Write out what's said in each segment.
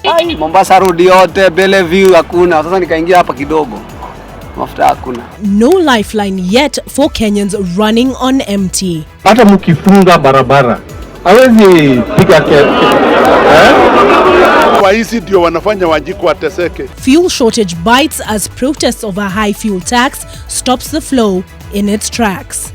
Ai, Mombasa road yote, Bellevue hakuna. Sasa nikaingia hapa kidogo. Mafuta hakuna. No lifeline yet for Kenyans running on empty. Hata mkifunga barabara hawezi piga Waisi ndio wanafanya Wanjiku wateseke. Fuel shortage bites as protests over high fuel tax stops the flow in its tracks.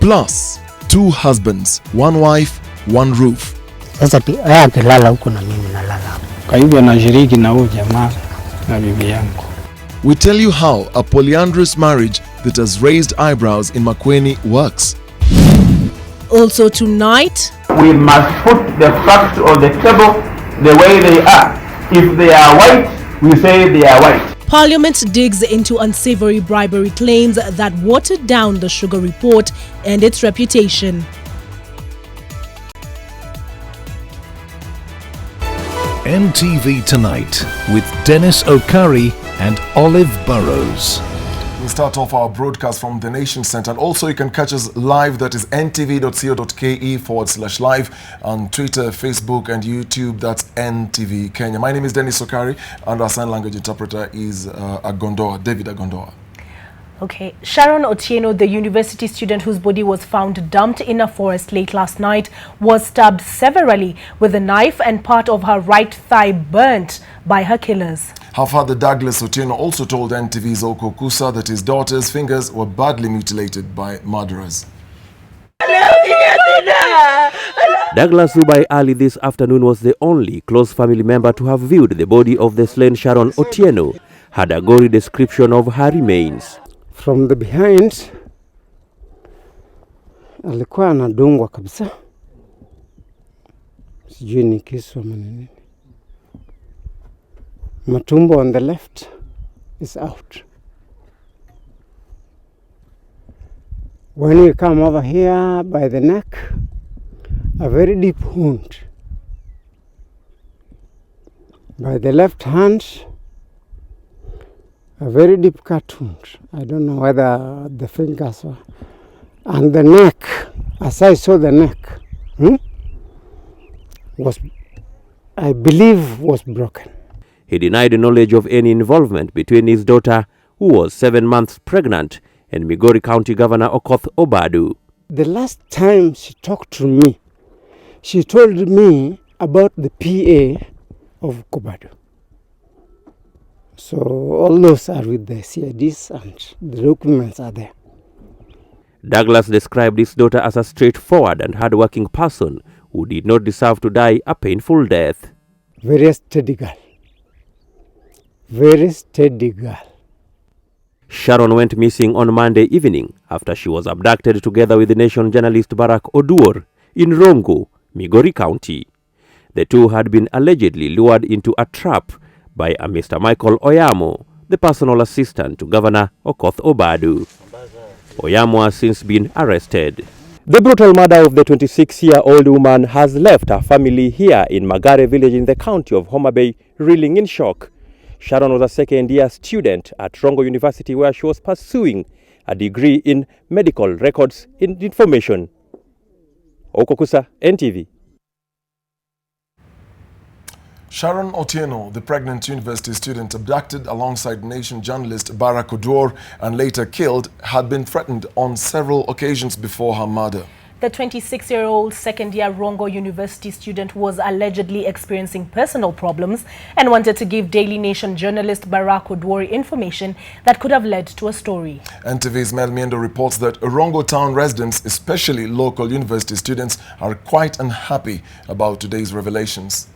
Plus, 2 husbands, 1 wife, 1 roof. Sasa akilala huko na mimi nalala. Kwa hivyo nashiriki na huyu jamaa na bibi yangu. We tell you how a polyandrous marriage that has raised eyebrows in Makueni works. Also tonight, we must put the facts on the table the way they are. If they are white, we say they are white. Parliament digs into unsavory bribery claims that watered down the sugar report and its reputation. NTV Tonight with Dennis Okari and Olive Burrows. We start off our broadcast from the Nation Center, and also you can catch us live, that is ntv.co.ke/live, on Twitter, Facebook and YouTube. That's NTV Kenya. My name is Dennis Okari and our sign language interpreter is David Agondoa. Okay, Sharon Otieno, the university student whose body was found dumped in a forest late last night, was stabbed severally with a knife and part of her right thigh burnt by her killers. Her father Douglas Otieno also told NTV's Oko Kusa that his daughter's fingers were badly mutilated by murderers. Douglas, who by early this afternoon was the only close family member to have viewed the body of the slain Sharon Otieno, had a gory description of her remains. From the behind, alikuwa anadungwa kabisa. Sijui ni kisu ama nini. Matumbo on the left is out. When you come over here by the neck, a very deep wound. By the left hand, a very deep cut wound. I don't know whether the fingers were. And the neck, as I saw the neck, was, I believe, was broken. He denied knowledge of any involvement between his daughter, who was 7 months pregnant, and Migori County Governor Okoth Obadu. The last time she talked to me, she told me about the PA of Kobadu. So all those are with the CIDs and the documents are there. Douglas described his daughter as a straightforward and hard-working person who did not deserve to die a painful death. Very steady girl. Very steady girl. Sharon went missing on Monday evening after she was abducted together with the Nation journalist Barack Oduor in Rongo, Migori County. The two had been allegedly lured into a trap by a Mr. Michael Oyamo, the personal assistant to Governor Okoth Obadu. Oyamo has since been arrested. The brutal murder of the 26-year-old woman has left her family here in Magare village in the county of Homa Bay reeling in shock. Sharon was a second-year student at Rongo University where she was pursuing a degree in medical records in information. Okokusa, NTV. Sharon Otieno, the pregnant university student abducted alongside Nation journalist Barack Oduor and later killed, had been threatened on several occasions before her murder. The 26-year-old second-year Rongo University student was allegedly experiencing personal problems and wanted to give Daily Nation journalist Barack Oduor information that could have led to a story. NTV's Mel Miendo reports that Rongo town residents, especially local university students, are quite unhappy about today's revelations.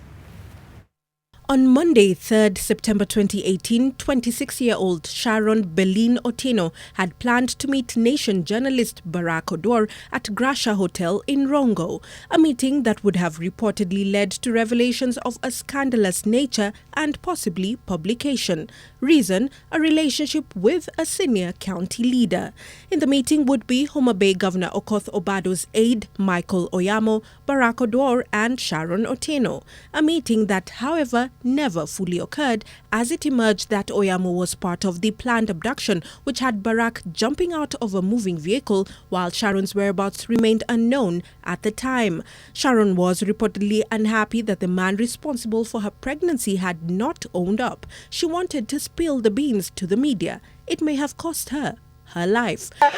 On Monday, 3rd September 2018, 26-year-old Sharon Belin Otieno had planned to meet Nation journalist Barack Oduor at Gracia Hotel in Rongo, a meeting that would have reportedly led to revelations of a scandalous nature and possibly publication. Reason, a relationship with a senior county leader. In the meeting would be Homa Bay Governor Okoth Obadu's aide, Michael Oyamo, Barack Oduor and Sharon Otieno. A meeting that, however, never fully occurred, as it emerged that Oyamo was part of the planned abduction, which had Barak jumping out of a moving vehicle while Sharon's whereabouts remained unknown at the time. Sharon was reportedly unhappy that the man responsible for her pregnancy had not owned up. She wanted to spill the beans to the media. It may have cost her life. Her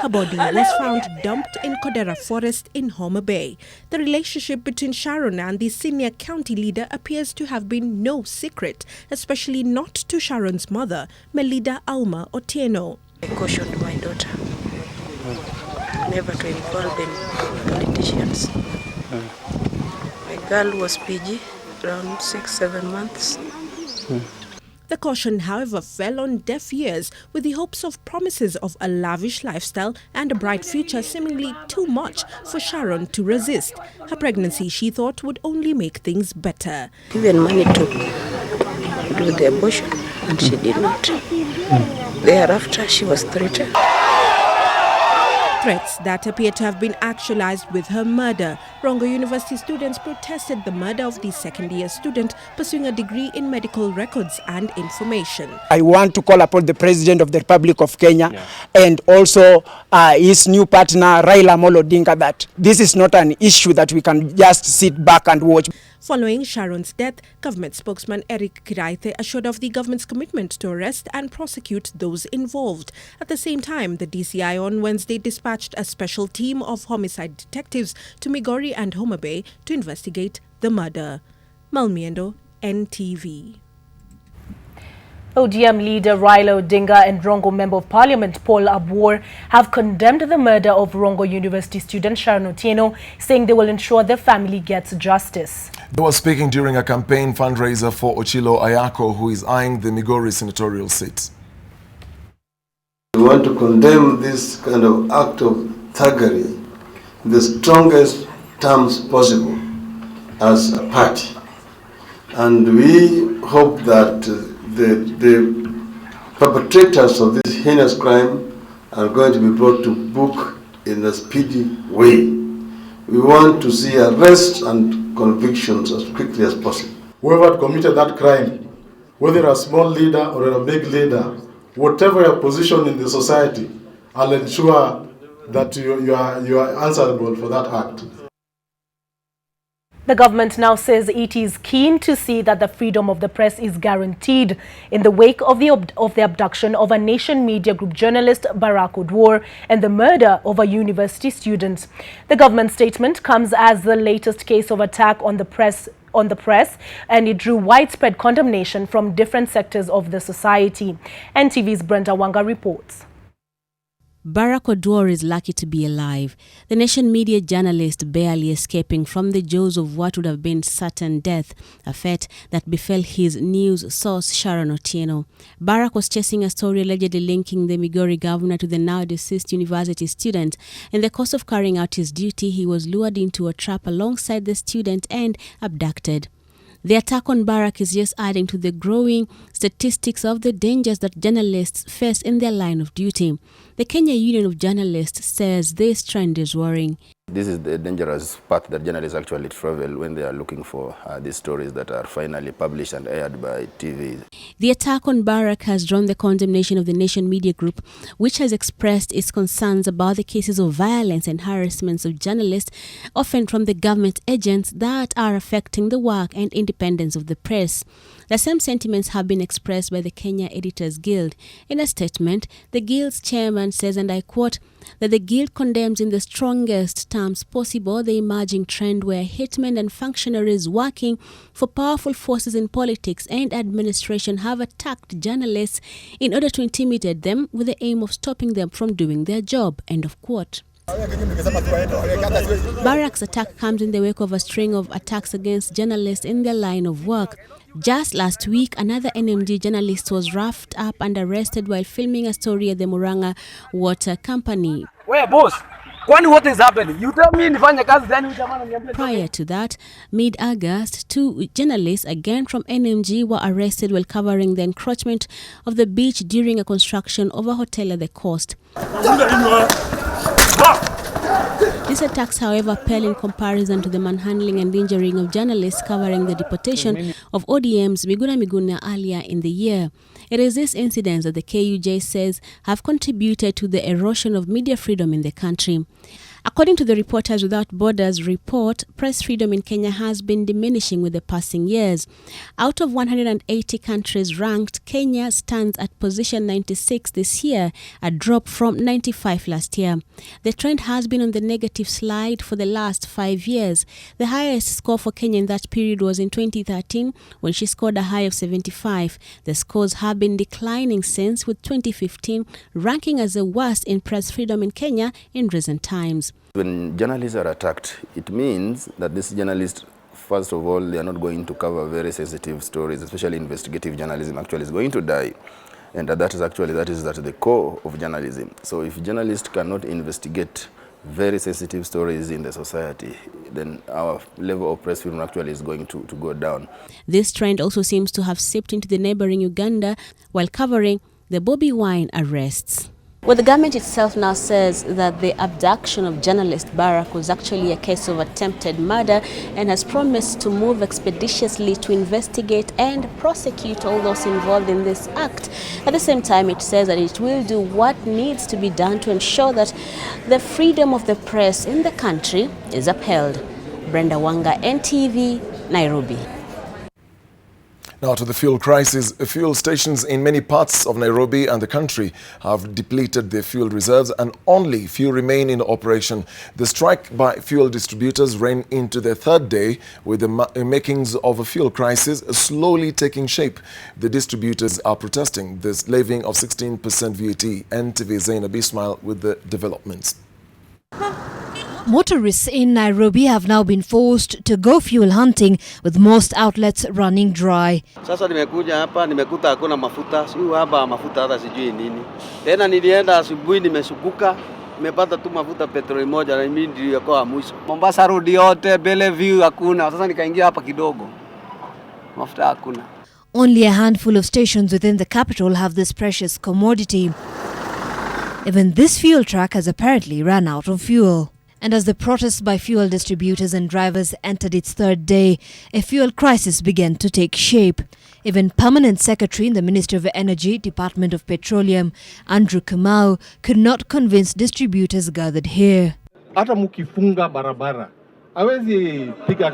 body was found dumped in Kodera Forest in Homa Bay. The relationship between Sharon and the senior county leader appears to have been no secret, especially not to Sharon's mother, Melida Alma Otieno. I cautioned my daughter never to involve in politicians. My girl was PG, around 6-7 months. The caution, however, fell on deaf ears, with the hopes of promises of a lavish lifestyle and a bright future seemingly too much for Sharon to resist. Her pregnancy, she thought, would only make things better. Even money to do the abortion, and she did not. Thereafter, she was threatened. Threats that appear to have been actualized with her murder. Rongo University students protested the murder of the second-year student pursuing a degree in medical records and information. I want to call upon the President of the Republic of Kenya and also his new partner Raila Amolo Odinga that this is not an issue that we can just sit back and watch. Following Sharon's death, government spokesman Eric Kiraithe assured of the government's commitment to arrest and prosecute those involved. At the same time, the DCI on Wednesday dispatched a special team of homicide detectives to Migori and Homa Bay to investigate the murder. Malmiendo, NTV. ODM leader Raila Odinga and Rongo Member of Parliament Paul Abwor have condemned the murder of Rongo University student Sharon Otieno, saying they will ensure their family gets justice. They were speaking during a campaign fundraiser for Ochilo Ayako, who is eyeing the Migori senatorial seat. We want to condemn this kind of act of thuggery in the strongest terms possible as a party. And we hope that the perpetrators of this heinous crime are going to be brought to book in a speedy way. We want to see arrests and convictions as quickly as possible. Whoever committed that crime, whether a small leader or a big leader, whatever your position in the society, I'll ensure that you are answerable for that act. The government now says it is keen to see that the freedom of the press is guaranteed in the wake of the abduction of a Nation Media Group journalist Barak Odwor and the murder of a university student. The government statement comes as the latest case of attack on the press, and it drew widespread condemnation from different sectors of the society. NTV's Brenda Wanga reports. Barak Odwor is lucky to be alive. The Nation media journalist barely escaping from the jaws of what would have been certain death, a fate that befell his news source Sharon Otieno. Barak was chasing a story allegedly linking the Migori governor to the now deceased university student. In the course of carrying out his duty, he was lured into a trap alongside the student and abducted. The attack on Barak is just adding to the growing statistics of the dangers that journalists face in their line of duty. The Kenya Union of Journalists says this trend is worrying. This is the dangerous path that journalists actually travel when they are looking for these stories that are finally published and aired by TV. The attack on Barak has drawn the condemnation of the Nation Media Group, which has expressed its concerns about the cases of violence and harassments of journalists, often from the government agents, that are affecting the work and independence of the press. The same sentiments have been expressed by the Kenya Editors Guild. In a statement, the Guild's chairman says, and I quote, that the Guild condemns in the strongest terms possible the emerging trend where hitmen and functionaries working for powerful forces in politics and administration have attacked journalists in order to intimidate them with the aim of stopping them from doing their job. End of quote. Barak's attack comes in the wake of a string of attacks against journalists in their line of work. Just last week, another NMG journalist was roughed up and arrested while filming a story at the Muranga Water Company. Where, boss? What is happening? You tell me Prior to that, mid-August, 2 journalists, again from NMG, were arrested while covering the encroachment of the beach during a construction of a hotel at the coast. These attacks, however, pale in comparison to the manhandling and injuring of journalists covering the deportation of ODM's Miguna earlier in the year. It is these incidents that the KUJ says have contributed to the erosion of media freedom in the country. According to the Reporters Without Borders report, press freedom in Kenya has been diminishing with the passing years. Out of 180 countries ranked, Kenya stands at position 96 this year, a drop from 95 last year. The trend has been on the negative slide for the last 5 years. The highest score for Kenya in that period was in 2013, when she scored a high of 75. The scores have been declining since, with 2015 ranking as the worst in press freedom in Kenya in recent times. When journalists are attacked, it means that these journalists, first of all, they are not going to cover very sensitive stories, especially investigative journalism actually is going to die. And that is at the core of journalism. So if journalists cannot investigate very sensitive stories in the society, then our level of press freedom actually is going to go down. This trend also seems to have seeped into the neighboring Uganda while covering the Bobi Wine arrests. Well, the government itself now says that the abduction of journalist Barak was actually a case of attempted murder and has promised to move expeditiously to investigate and prosecute all those involved in this act. At the same time, it says that it will do what needs to be done to ensure that the freedom of the press in the country is upheld. Brenda Wanga, NTV, Nairobi. Now to the fuel crisis. Fuel stations in many parts of Nairobi and the country have depleted their fuel reserves and only few remain in operation. The strike by fuel distributors ran into their third day, with the makings of a fuel crisis slowly taking shape. The distributors are protesting this levying of 16% VAT. NTV Zainab Ismail with the developments. Motorists in Nairobi have now been forced to go fuel hunting, with most outlets running dry. Sasa nimekuja hapa nimekuta hakuna mafuta, sio hapa mafuta hata sijui nini. Tena nilienda asubuhi nimeshukuka, nimepata tu mafuta petroli moja na mimi ndio kwa mwisho. Mombasa road yote Bellevue hakuna. Sasa nikaingia hapa kidogo. Mafuta hakuna. Only a handful of stations within the capital have this precious commodity. Even this fuel truck has apparently run out of fuel. And as the protests by fuel distributors and drivers entered its third day, a fuel crisis began to take shape. Even Permanent Secretary in the Ministry of Energy, Department of Petroleum, Andrew Kamau, could not convince distributors gathered here. Hata mukifunga barabara, hawezi piga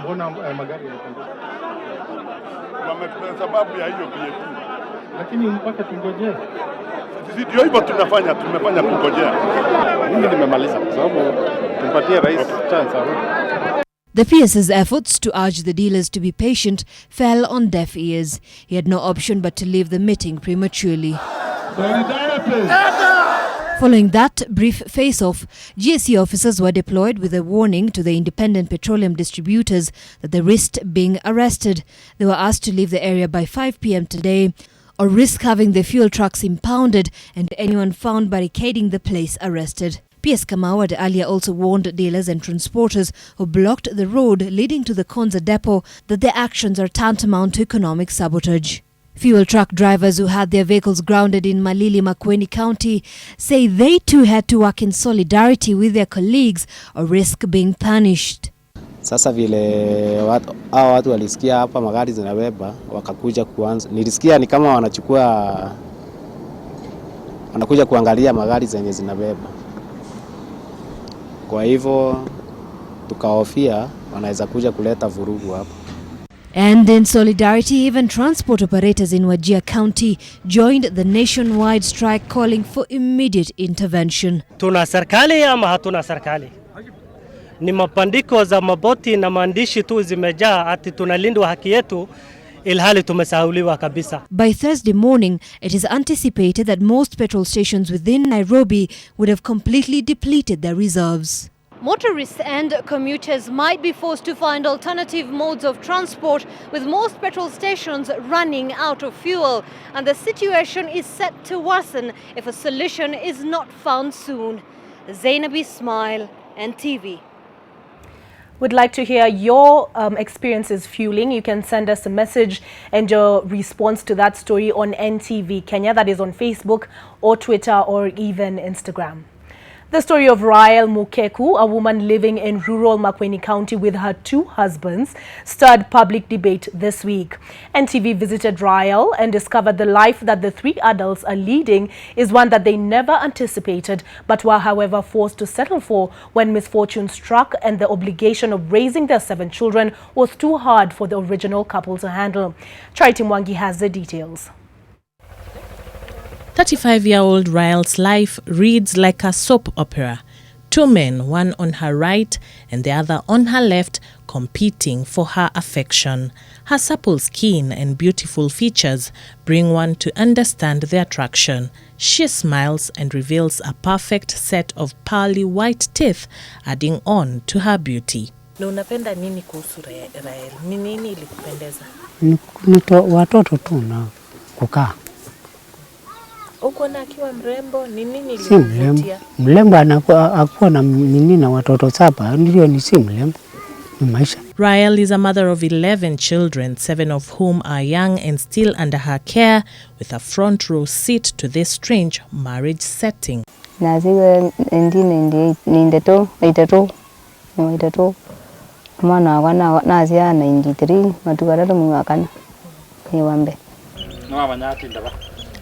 Mbona magari yanapita? Kwa sababu ya hiyo pia. Lakini mpaka tungoje. Ndio hivyo tumefanya kungojea. Mimi nimemaliza kwa sababu tumpatie rais chance. The PS's efforts to urge the dealers to be patient fell on deaf ears. He had no option but to leave the meeting prematurely. Following that brief face-off, GSE officers were deployed with a warning to the independent petroleum distributors that they risked being arrested. They were asked to leave the area by 5 p.m. today, or risk having their fuel trucks impounded and anyone found barricading the place arrested. PS Kamau had earlier also warned dealers and transporters who blocked the road leading to the Konza depot that their actions are tantamount to economic sabotage. Fuel truck drivers who had their vehicles grounded in Malili, Makueni County say they too had to work in solidarity with their colleagues or risk being punished. Sasa vile hao watu walisikia hapa magari zinabeba wakakuja kuanza. Nilisikia ni kama wanakuja kuangalia magari zenye zinabeba. Kwa hivyo tukahofia wanaweza kuja kuleta vurugu hapa. And in solidarity, even transport operators in Wajir County joined the nationwide strike, calling for immediate intervention. Tuna serikali ama hatuna serikali? Ni mapandiko za maboti na maandishi tu zimejaa ati tunalindwa haki yetu, ilhali tumesahauliwa kabisa. By Thursday morning, it is anticipated that most petrol stations within Nairobi would have completely depleted their reserves. Motorists and commuters might be forced to find alternative modes of transport, with most petrol stations running out of fuel, and the situation is set to worsen if a solution is not found soon. Zainab Ismail, NTV. Would like to hear your experiences fueling. You can send us a message and your response to that story on NTV Kenya, that is on Facebook or Twitter or even Instagram. The story of Rael Mukeku, a woman living in rural Makueni County with her 2 husbands, stirred public debate this week. NTV visited Rael and discovered the life that the 3 adults are leading is one that they never anticipated, but were however forced to settle for when misfortune struck and the obligation of raising their 7 children was too hard for the original couple to handle. Charity Mwangi has the details. 35-year-old Rael's life reads like a soap opera. 2 men, one on her right and the other on her left, competing for her affection. Her supple skin and beautiful features bring one to understand the attraction. She smiles and reveals a perfect set of pearly white teeth, adding on to her beauty. Na unapenda nini kuhusu Rael? Ni nini ilikupendeza? Watoto tu na kukaa. Uko na akiwa mrembo, ni nini Si mrembo. Mrembo anakuwa na nini na watoto 7, ndio ni si mrembo. Ni maisha. Rael is a mother of 11 children, 7 of whom are young and still under her care, with a front row seat to this strange marriage setting. Naziwe 1992, mwana wana nazia 93, matukarado mwakana. Niwambe.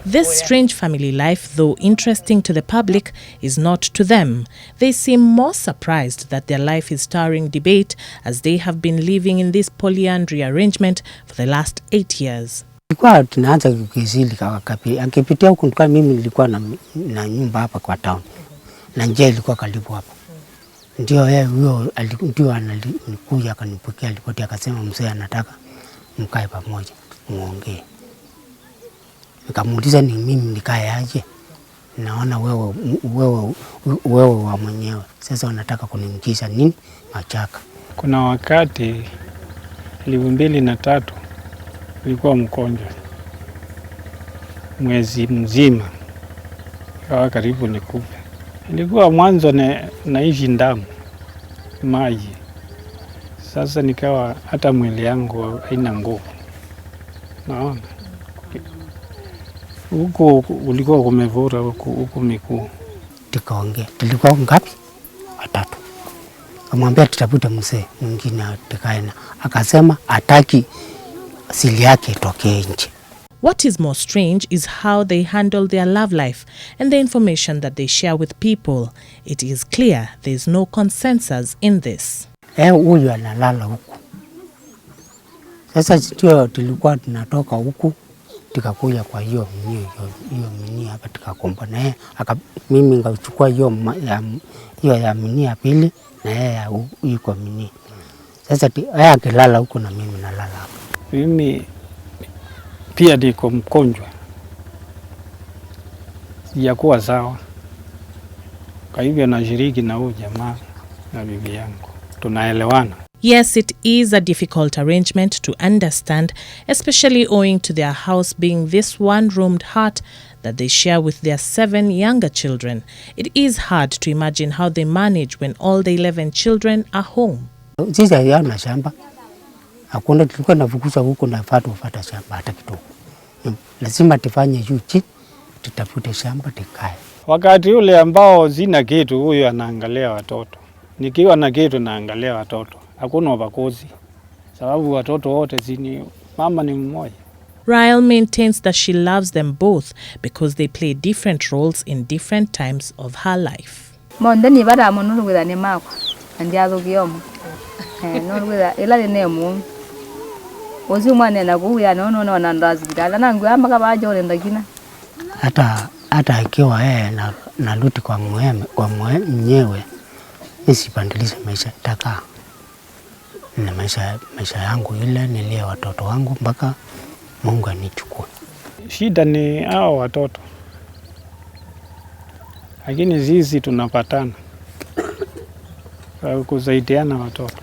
This strange family life, though interesting to the public, is not to them. They seem more surprised that their life is stirring debate, as they have been living in this polyandry arrangement for the last 8 years. Kwa tunaanza kukizili kakapi. Akipitia huko kwa mimi nilikuwa na nyumba hapa kwa town. Na njia ilikuwa karibu hapa. Ndio yeye huyo ndio alikuja akanipokea ripoti akasema mzee anataka mkae pamoja muongee. Nikamuuliza ni mimi nikae aje? Naona wewe wa mwenyewe. Sasa unataka kuniingiza nini? Machaka. Kuna wakati 2003 nilikuwa mgonjwa. Mwezi mzima. Kwa karibu nikufe. Nilikuwa mwanzo naishi ndamu maji. Sasa nikawa hata mwili yangu haina nguvu. Naona huko ulikuwa kumevura huko miguu. Tukaongea. Tulikuwa ngapi? 3. Kamwambia tutapute mzee mwingine atakaena. Akasema ataki asili yake itokee nje. What is more strange is how they handle their love life and the information that they share with people. It is clear there is no consensus in this. Huyu analala huku. Sasa ndio tulikuwa tunatoka huku tukakuja kwa hiyo mini hapa tukakomba na yeye mimi ngachukua hiyo ya mini ya pili na yeye yuko mini. Sasa yeye akilala huko na mimi nalala hapa. Mimi pia niko mgonjwa. Sijakuwa sawa. Kwa hivyo nashiriki na huyu jamaa na bibi yangu. Tunaelewana. Yes, it is a difficult arrangement to understand, especially owing to their house being this one-roomed hut that they share with their 7 younger children. It is hard to imagine how they manage when all the 11 children are home. Sisi hayana shamba. Hakuna tulikuwa nafukuza huko na fuata shamba hata kidogo. Lazima tufanye juu chini tutafute shamba tikae. Wakati ule ambao sina kitu huyo anaangalia watoto. Nikiwa na kitu naangalia watoto. Hakuna ubaguzi. Sababu watoto wote mama ni mmoja. Rael maintains that she loves them both because they play different roles in different times of her life. Monde ni bada monuru wida ni mako. Andiazo giyomo. Nuru wida ila ne mu. Ozi mwana na kuya no na ndazi bidala na ngwa maka bajo le ndagina. Hata ikiwa yeye na luti kwa mwenyewe nisipandilize maisha taka. Na maisha yangu ile nilie watoto wangu mpaka Mungu anichukue. Shida ni hao watoto. Lakini sisi tunapatana. Kusaidiana watoto.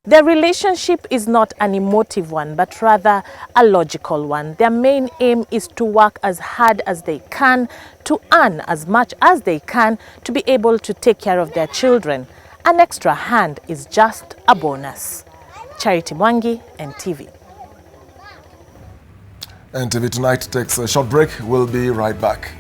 Their relationship is not an emotive one, but rather a logical one. Their main aim is to work as hard as they can, to earn as much as they can, to be able to take care of their children. an extra hand is just a bonus. Charity Mwangi, NTV. NTV Tonight takes a short break. We'll be right back.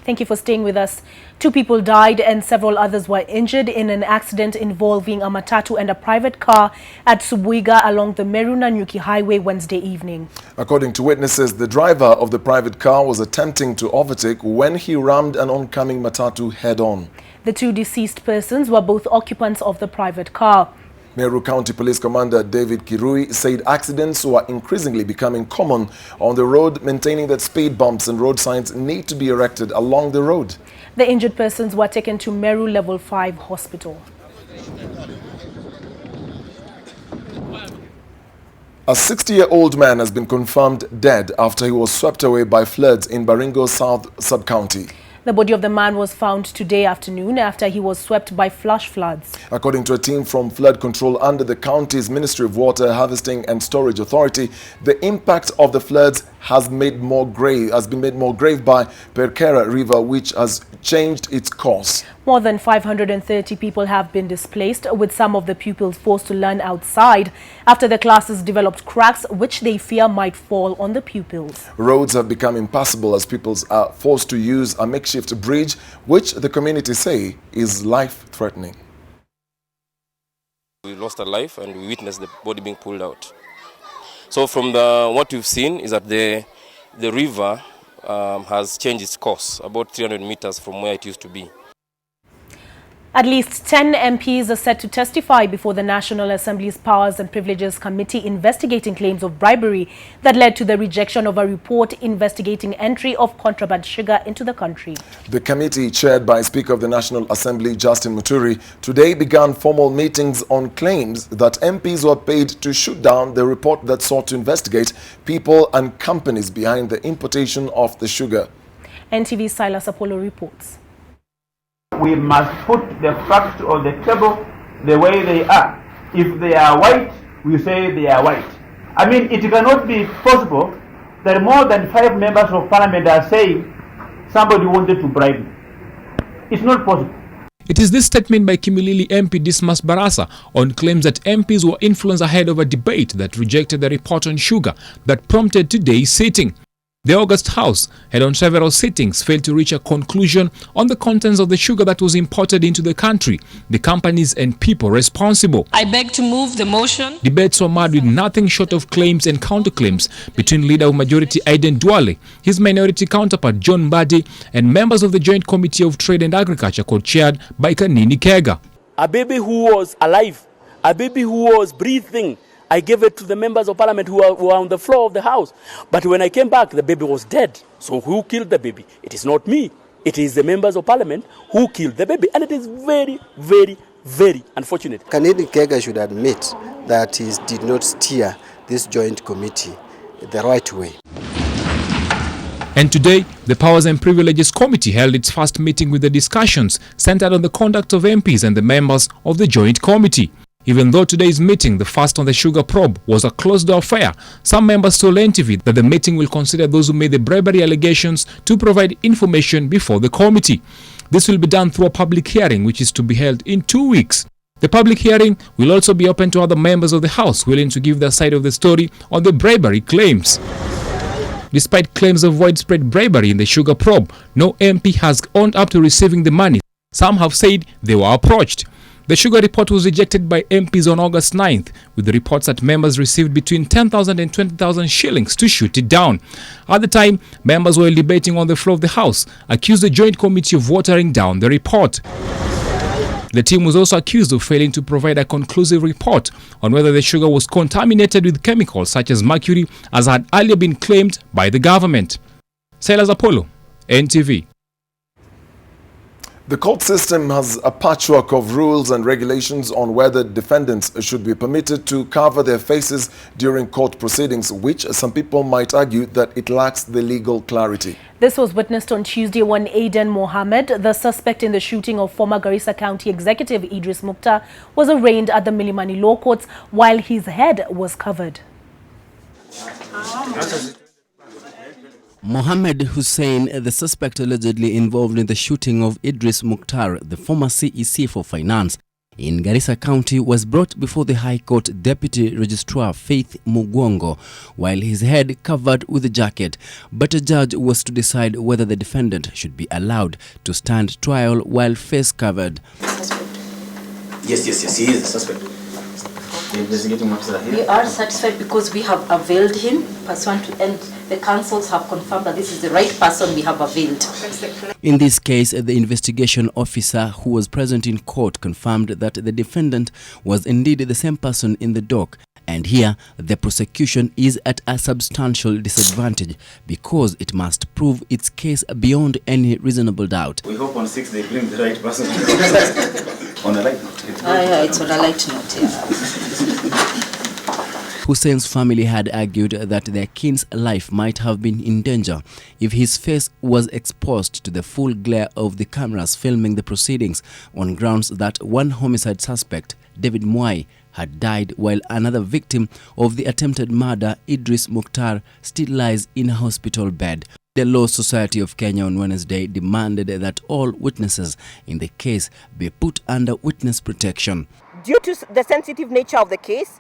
Thank you for staying with us. 2 people died and several others were injured in an accident involving a matatu and a private car at Subuiga along the Meru-Nanyuki Highway Wednesday evening. According to witnesses, the driver of the private car was attempting to overtake when he rammed an oncoming matatu head-on. The 2 deceased persons were both occupants of the private car. Meru County Police Commander David Kirui said accidents were increasingly becoming common on the road, maintaining that speed bumps and road signs need to be erected along the road. The injured persons were taken to Meru Level 5 Hospital. A 60-year-old man has been confirmed dead after he was swept away by floods in Baringo South Sub-County. The body of the man was found today afternoon after he was swept by flash floods. According to a team from flood control under the county's Ministry of Water, Harvesting and Storage Authority, the impact of the floods has been made more grave by Perkera River, which has changed its course. More than 530 people have been displaced, with some of the pupils forced to learn outside after the classes developed cracks which they fear might fall on the pupils. Roads have become impassable as pupils are forced to use a makeshift bridge, which the community say is life-threatening. We lost a life and we witnessed the body being pulled out. So from what we've seen is that the river has changed its course, about 300 meters from where it used to be. At least 10 MPs are set to testify before the National Assembly's Powers and Privileges Committee investigating claims of bribery that led to the rejection of a report investigating entry of contraband sugar into the country. The committee, chaired by Speaker of the National Assembly Justin Muturi, today began formal meetings on claims that MPs were paid to shoot down the report that sought to investigate people and companies behind the importation of the sugar. NTV Silas Apollo reports. We must put the facts on the table the way they are. If they are white, we say they are white. I mean, it cannot be possible that more than 5 members of parliament are saying somebody wanted to bribe me. It's not possible. It is this statement by Kimilili MP Dismas Barasa on claims that MPs were influenced ahead of a debate that rejected the report on sugar that prompted today's sitting. The August House had on several sittings failed to reach a conclusion on the contents of the sugar that was imported into the country, the companies and people responsible. I beg to move the motion. Debates were marred with nothing short of claims and counterclaims between Leader of Majority Aiden Duale, his minority counterpart John Mbadi, and members of the Joint Committee of Trade and Agriculture co-chaired by Kanini Kega. A baby who was alive, a baby who was breathing, I gave it to the members of parliament who were on the floor of the house. But when I came back, the baby was dead. So who killed the baby? It is not me. It is the members of parliament who killed the baby. And it is very, very, very unfortunate. Kanini Kega should admit that he did not steer this joint committee the right way. And today, the Powers and Privileges Committee held its first meeting with the discussions centered on the conduct of MPs and the members of the Joint Committee. Even though today's meeting, the first on the sugar probe, was a closed-door affair, some members told NTV that the meeting will consider those who made the bribery allegations to provide information before the committee. This will be done through a public hearing, which is to be held in 2 weeks. The public hearing will also be open to other members of the House willing to give their side of the story on the bribery claims. Despite claims of widespread bribery in the sugar probe, no MP has owned up to receiving the money. Some have said they were approached. The sugar report was rejected by MPs on August 9th, with the reports that members received between 10,000 and 20,000 shillings to shoot it down. At the time, members while debating on the floor of the House accused the Joint Committee of watering down the report. The team was also accused of failing to provide a conclusive report on whether the sugar was contaminated with chemicals such as mercury, as had earlier been claimed by the government. Silas Apollo, NTV. The court system has a patchwork of rules and regulations on whether defendants should be permitted to cover their faces during court proceedings, which some people might argue that it lacks the legal clarity. This was witnessed on Tuesday when Aiden Mohammed, the suspect in the shooting of former Garissa County Executive Idris Mukhtar, was arraigned at the Milimani Law Courts while his head was covered. Mohammed Hussein, the suspect allegedly involved in the shooting of Idris Mukhtar, the former CEC for Finance in Garissa County, was brought before the High Court Deputy Registrar Faith Mugwongo while his head covered with a jacket. But a judge was to decide whether the defendant should be allowed to stand trial while face covered. Yes, he is the suspect. the investigating officer here? We are satisfied because we have availed him pursuant to, and the councils have confirmed that this is the right person we have availed. In this case, the investigation officer who was present in court confirmed that the defendant was indeed the same person in the dock. And here, the prosecution is at a substantial disadvantage because it must prove its case beyond any reasonable doubt. We hope on 6 they bring the right person. On a light note. It's on a light note, yeah. Hussein's family had argued that their keen's life might have been in danger if his face was exposed to the full glare of the cameras filming the proceedings, on grounds that one homicide suspect, David Mwai, had died while another victim of the attempted murder, Idris Mukhtar, still lies in a hospital bed. The Law Society of Kenya on Wednesday demanded that all witnesses in the case be put under witness protection. Due to the sensitive nature of the case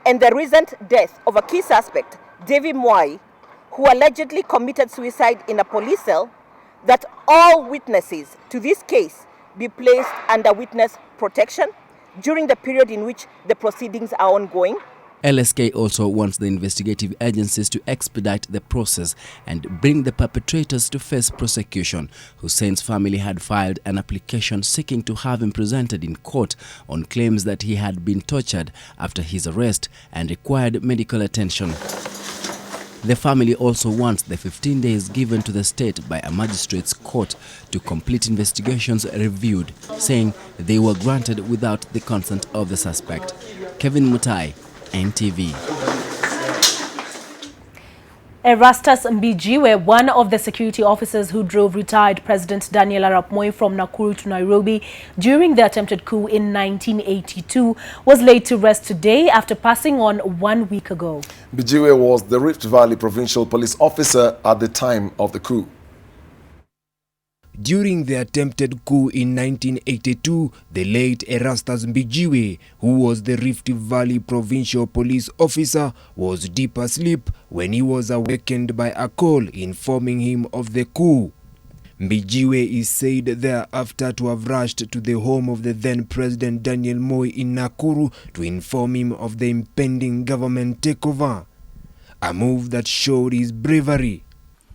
and the recent death of a key suspect, David Mwai, who allegedly committed suicide in a police cell, that all witnesses to this case be placed under witness protection during the period in which the proceedings are ongoing. LSK also wants the investigative agencies to expedite the process and bring the perpetrators to face prosecution. Hussein's family had filed an application seeking to have him presented in court on claims that he had been tortured after his arrest and required medical attention. The family also wants the 15 days given to the state by a magistrate's court to complete investigations reviewed, saying they were granted without the consent of the suspect. Kevin Mutai, NTV. Erastus Mbijiwe, one of the security officers who drove retired President Daniel Arap Moi from Nakuru to Nairobi during the attempted coup in 1982, was laid to rest today after passing on 1 week ago. Mbijiwe was the Rift Valley Provincial Police officer at the time of the coup. During the attempted coup in 1982, the late Erastus Mbijiwe, who was the Rift Valley Provincial Police officer, was deep asleep when he was awakened by a call informing him of the coup. Mbijiwe is said thereafter to have rushed to the home of the then President Daniel Moi in Nakuru to inform him of the impending government takeover, a move that showed his bravery.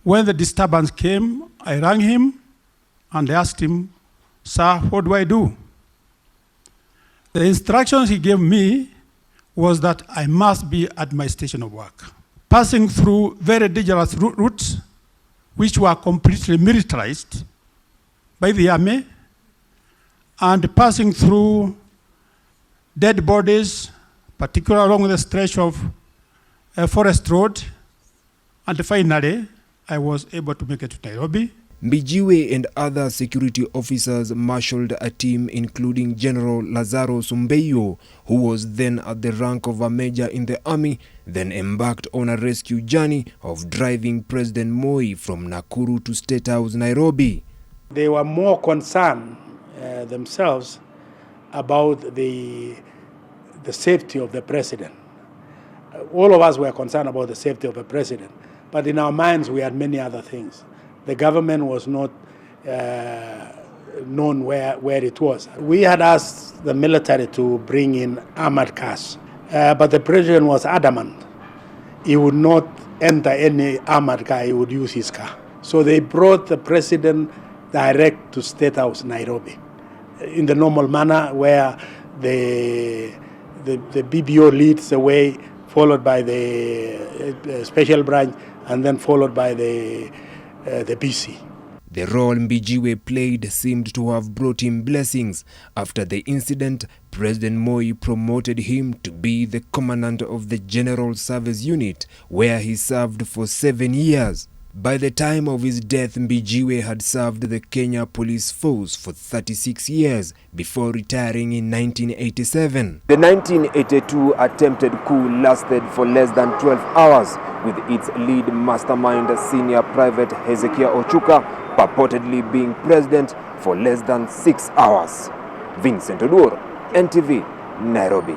When the disturbance came, I rang him and asked him, "Sir, what do I do?" The instructions he gave me was that I must be at my station of work, passing through very dangerous routes which were completely militarized by the army, and passing through dead bodies, particularly along the stretch of Forest Road, and finally I was able to make it to Nairobi. Mbijiwe and other security officers marshaled a team including General Lazaro Sumbeyo, who was then at the rank of a major in the army, then embarked on a rescue journey of driving President Moi from Nakuru to State House, Nairobi. They were more concerned themselves about the safety of the president. All of us were concerned about the safety of the president, but in our minds we had many other things. The government was not known where it was. We had asked the military to bring in armored cars, but the president was adamant. He would not enter any armored car, he would use his car. So they brought the president direct to State House, Nairobi, in the normal manner where the BBO leads the way, followed by the special branch, and then followed by the BC. The role Mbijiwe played seemed to have brought him blessings. After the incident, President Moi promoted him to be the commandant of the General Service Unit, where he served for 7 years. By the time of his death, Mbijiwe had served the Kenya Police Force for 36 years before retiring in 1987. The 1982 attempted coup lasted for less than 12 hours, with its lead mastermind, Senior Private Hezekiah Ochuka, purportedly being president for less than 6 hours. Vincent Odur, NTV, Nairobi.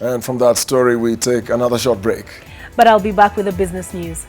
And from that story, we take another short break. But I'll be back with the business news.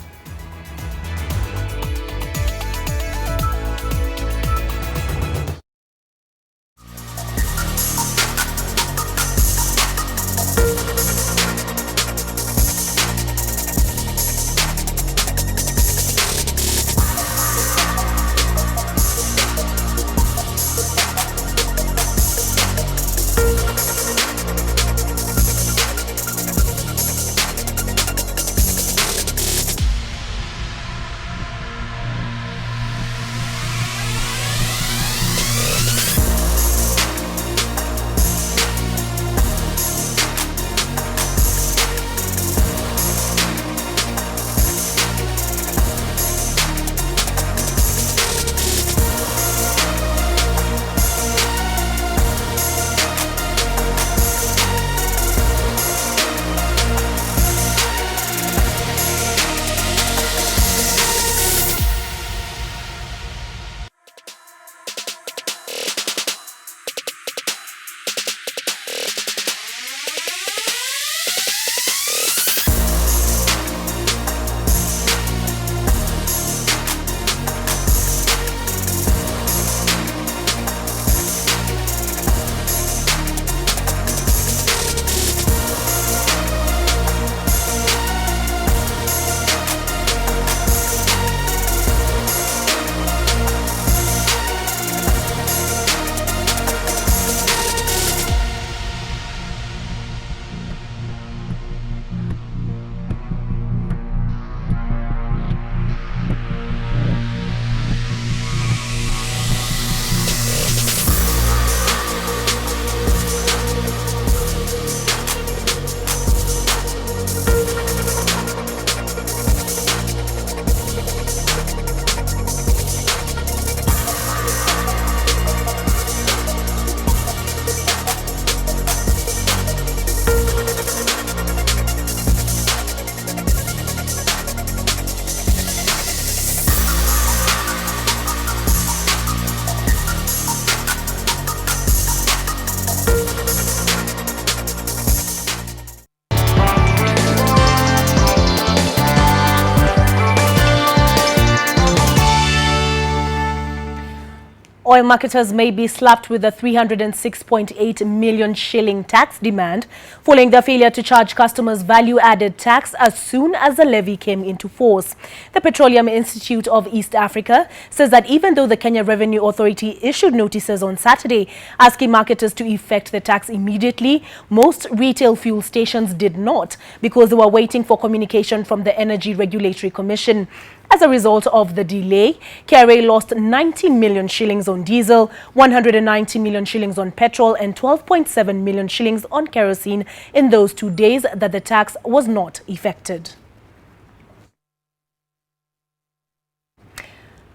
Oil marketers may be slapped with a 306.8 million shilling tax demand following their failure to charge customers value-added tax as soon as the levy came into force. The Petroleum Institute of East Africa says that even though the Kenya Revenue Authority issued notices on Saturday asking marketers to effect the tax immediately, most retail fuel stations did not because they were waiting for communication from the Energy Regulatory Commission. As a result of the delay, KRA lost 90 million shillings on diesel, 190 million shillings on petrol and 12.7 million shillings on kerosene in those 2 days that the tax was not effected.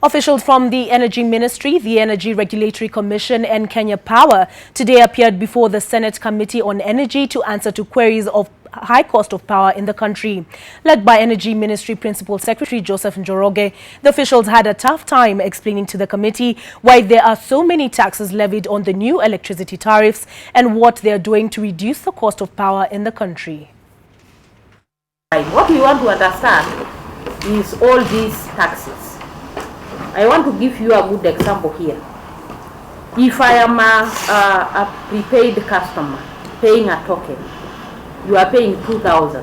Officials from the Energy Ministry, the Energy Regulatory Commission and Kenya Power today appeared before the Senate Committee on Energy to answer to queries of high cost of power in the country. Led by Energy Ministry Principal Secretary Joseph Njoroge, the officials had a tough time explaining to the committee why there are so many taxes levied on the new electricity tariffs and what they are doing to reduce the cost of power in the country. What we want to understand is all these taxes. I want to give you a good example here. If I am a prepaid customer paying a token, you are paying 2,000.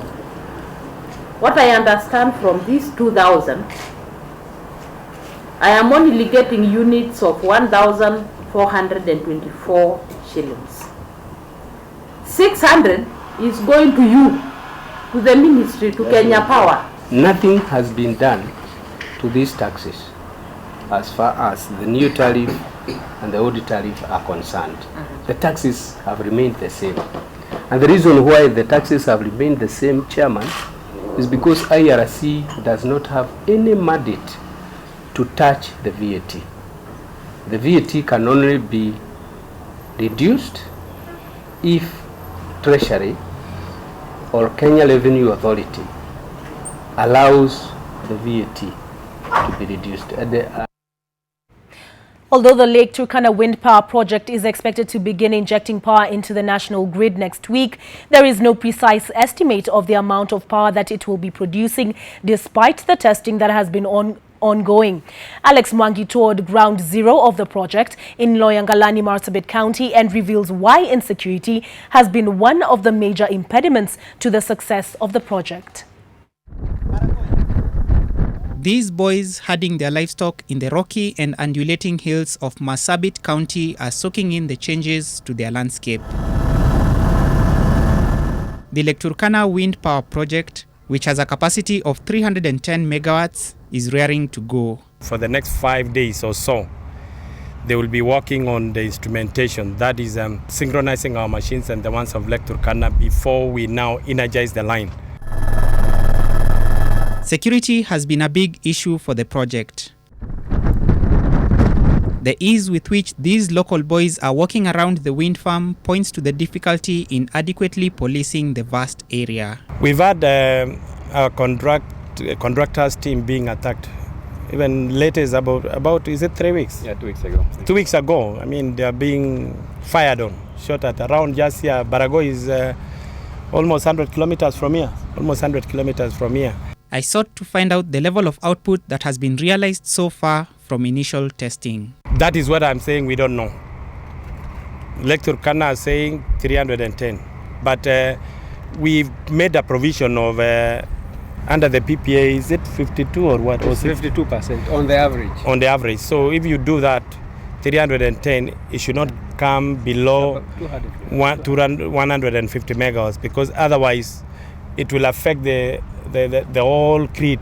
What I understand from these 2,000, I am only getting units of 1,424 shillings. 600 is going to you, to the ministry, to Kenya Power. Nothing has been done to these taxes as far as the new tariff and the old tariff are concerned. The taxes have remained the same. And the reason why the taxes have remained the same, Chairman, is because IRC does not have any mandate to touch the VAT. The VAT can only be reduced if Treasury or Kenya Revenue Authority allows the VAT to be reduced. Although the Lake Turkana wind power project is expected to begin injecting power into the national grid next week, there is no precise estimate of the amount of power that it will be producing despite the testing that has been ongoing. Alex Mwangi toured ground zero of the project in Loyangalani, Marsabit County and reveals why insecurity has been one of the major impediments to the success of the project. These boys herding their livestock in the rocky and undulating hills of Marsabit County are soaking in the changes to their landscape. The Lake Turkana wind power project, which has a capacity of 310 megawatts, is raring to go. For the next 5 days or so, they will be working on the instrumentation, that is synchronizing our machines and the ones of Lake Turkana before we now energize the line. Security has been a big issue for the project. The ease with which these local boys are walking around the wind farm points to the difficulty in adequately policing the vast area. We've had our contractors team being attacked. Even latest about is it 3 weeks? Yeah, 2 weeks ago. 2 weeks ago. I mean, they are being fired on, shot at around just here. Barago is almost 100 kilometers from here. Almost 100 kilometers from here. I sought to find out the level of output that has been realized so far from initial testing. That is what I'm saying, we don't know. Lake Turkana is saying 310, but we've made a provision of, under the PPA, is it 52 or what? It's 52% on the average. On the average. So if you do that, 310, it should not come below 150 megawatts, because otherwise it will affect the whole grid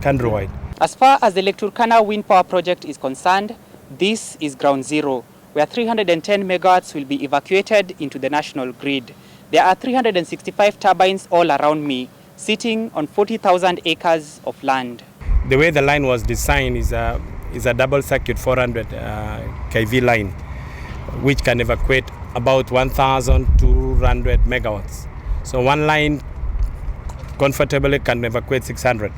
countrywide. As far as the Lake Turkana wind power project is concerned, this is ground zero, where 310 megawatts will be evacuated into the national grid. There are 365 turbines all around me, sitting on 40,000 acres of land. The way the line was designed is a double circuit 400 kV line, which can evacuate about 1,200 megawatts. So one line comfortably can evacuate 600.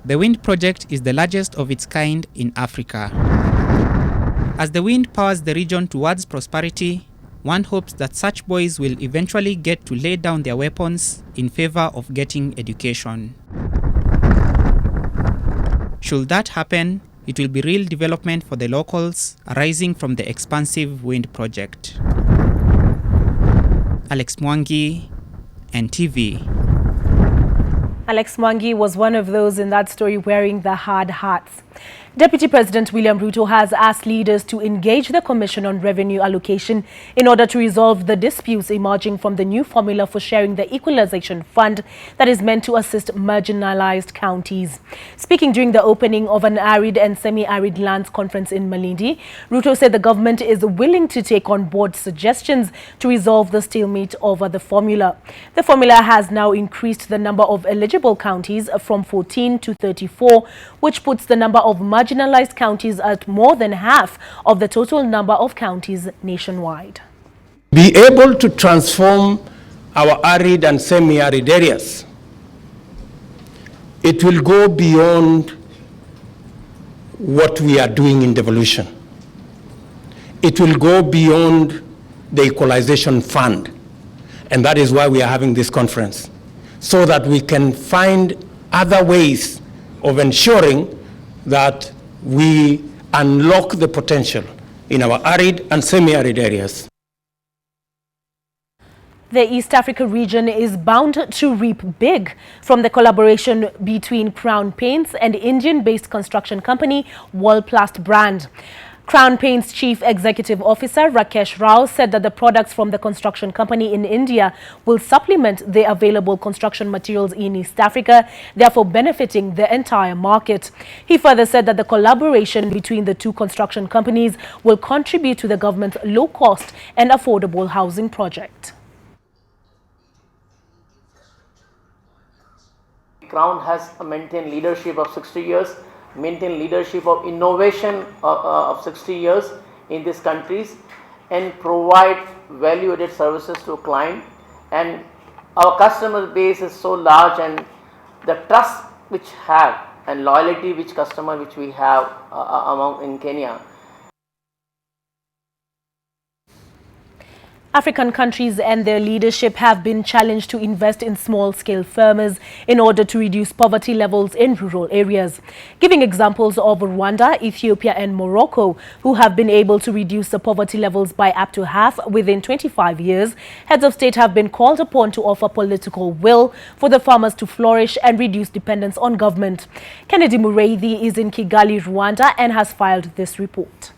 The wind project is the largest of its kind in Africa. As the wind powers the region towards prosperity, one hopes that such boys will eventually get to lay down their weapons in favor of getting education. Should that happen, It will be real development for the locals arising from the expansive wind project. Alex Mwangi, NTV. Alex Mwangi was one of those in that story wearing the hard hats. Deputy President William Ruto has asked leaders to engage the Commission on Revenue Allocation in order to resolve the disputes emerging from the new formula for sharing the Equalization Fund that is meant to assist marginalized counties. Speaking during the opening of an arid and semi-arid lands conference in Malindi, Ruto said the government is willing to take on board suggestions to resolve the stalemate over the formula. The formula has now increased the number of eligible counties from 14 to 34, which puts the number of marginalized counties at more than half of the total number of counties nationwide. Be able to transform our arid and semi-arid areas. It will go beyond what we are doing in devolution. It will go beyond the Equalization Fund. And that is why we are having this conference, so that we can find other ways of ensuring that we unlock the potential in our arid and semi-arid areas. The East Africa region is bound to reap big from the collaboration between Crown Paints and Indian-based construction company Wallplast Brand. Crown Paints Chief Executive Officer Rakesh Rao said that the products from the construction company in India will supplement the available construction materials in East Africa, therefore benefiting the entire market. He further said that the collaboration between the two construction companies will contribute to the government's low-cost and affordable housing project. Crown has maintained leadership of 60 years. Maintain leadership of innovation of 60 years in these countries, and provide value-added services to client. And our customer base is so large, and the trust which have and loyalty which customer which we have among in Kenya. African countries and their leadership have been challenged to invest in small-scale farmers in order to reduce poverty levels in rural areas. Giving examples of Rwanda, Ethiopia and Morocco, who have been able to reduce the poverty levels by up to half within 25 years, heads of state have been called upon to offer political will for the farmers to flourish and reduce dependence on government. Kennedy Mureithi is in Kigali, Rwanda, and has filed this report.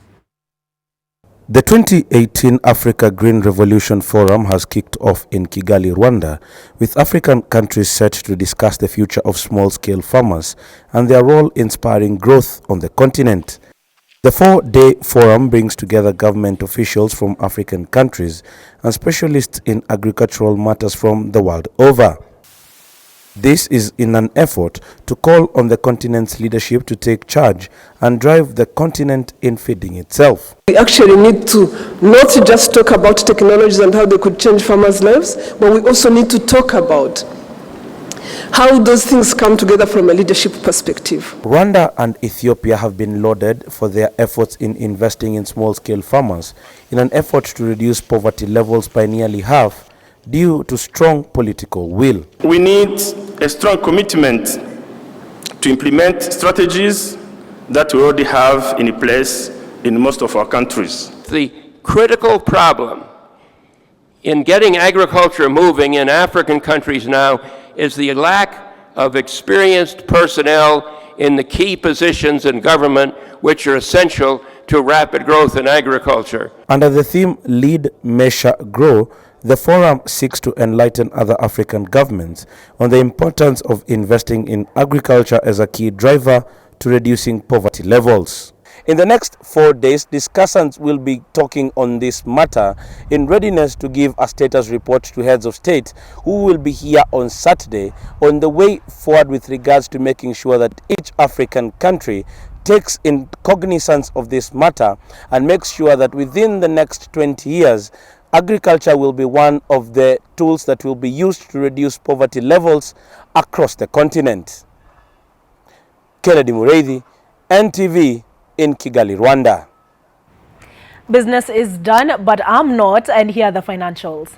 The 2018 Africa Green Revolution Forum has kicked off in Kigali, Rwanda, with African countries set to discuss the future of small-scale farmers and their role in spurring growth on the continent. The four-day forum brings together government officials from African countries and specialists in agricultural matters from the world over. This is in an effort to call on the continent's leadership to take charge and drive the continent in feeding itself. We actually need to not just talk about technologies and how they could change farmers' lives, but we also need to talk about how those things come together from a leadership perspective. Rwanda and Ethiopia have been lauded for their efforts in investing in small-scale farmers in an effort to reduce poverty levels by nearly half due to strong political will. We need a strong commitment to implement strategies that we already have in place in most of our countries. The critical problem in getting agriculture moving in African countries now is the lack of experienced personnel in the key positions in government which are essential to rapid growth in agriculture. Under the theme Lead, Measure, Grow, the forum seeks to enlighten other African governments on the importance of investing in agriculture as a key driver to reducing poverty levels. In the next 4 days, discussants will be talking on this matter in readiness to give a status report to heads of state who will be here on Saturday on the way forward with regards to making sure that each African country takes in cognizance of this matter and makes sure that within the next 20 years, agriculture will be one of the tools that will be used to reduce poverty levels across the continent. Kennedy Mureithi, NTV in Kigali, Rwanda. Business is done, but I'm not, and here are the financials.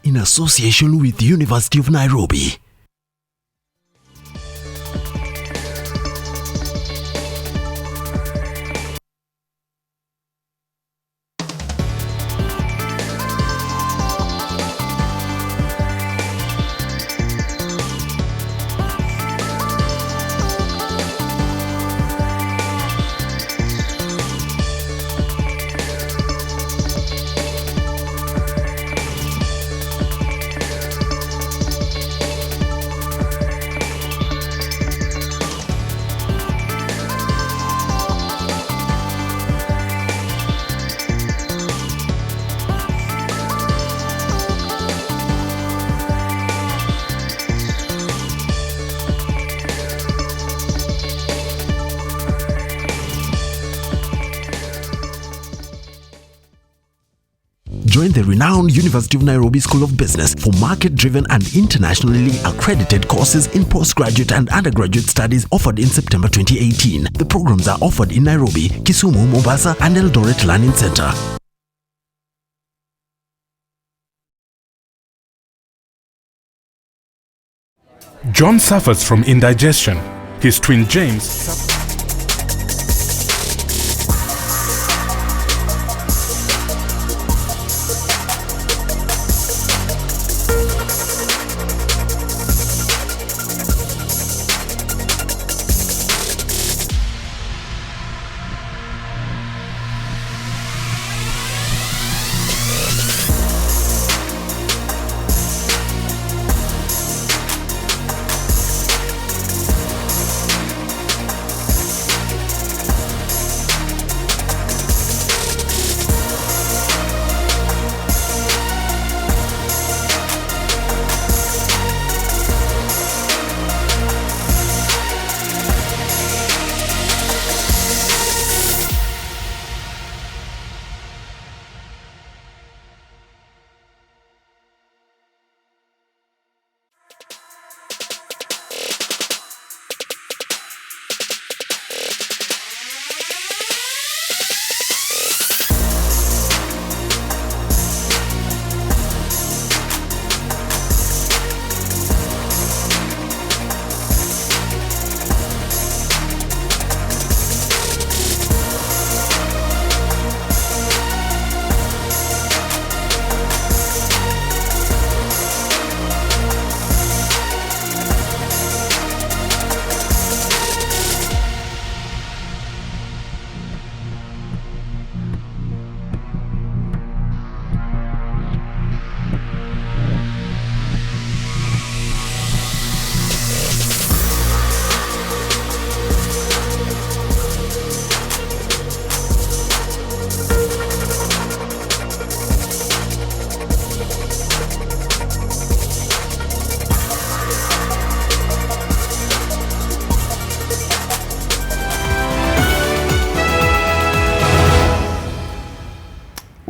In association with the University of Nairobi. join the renowned University of Nairobi School of Business for market-driven and internationally accredited courses in postgraduate and undergraduate studies offered in September 2018. The programs are offered in Nairobi, Kisumu, Mombasa, and Eldoret Learning Center. John suffers from indigestion. His twin James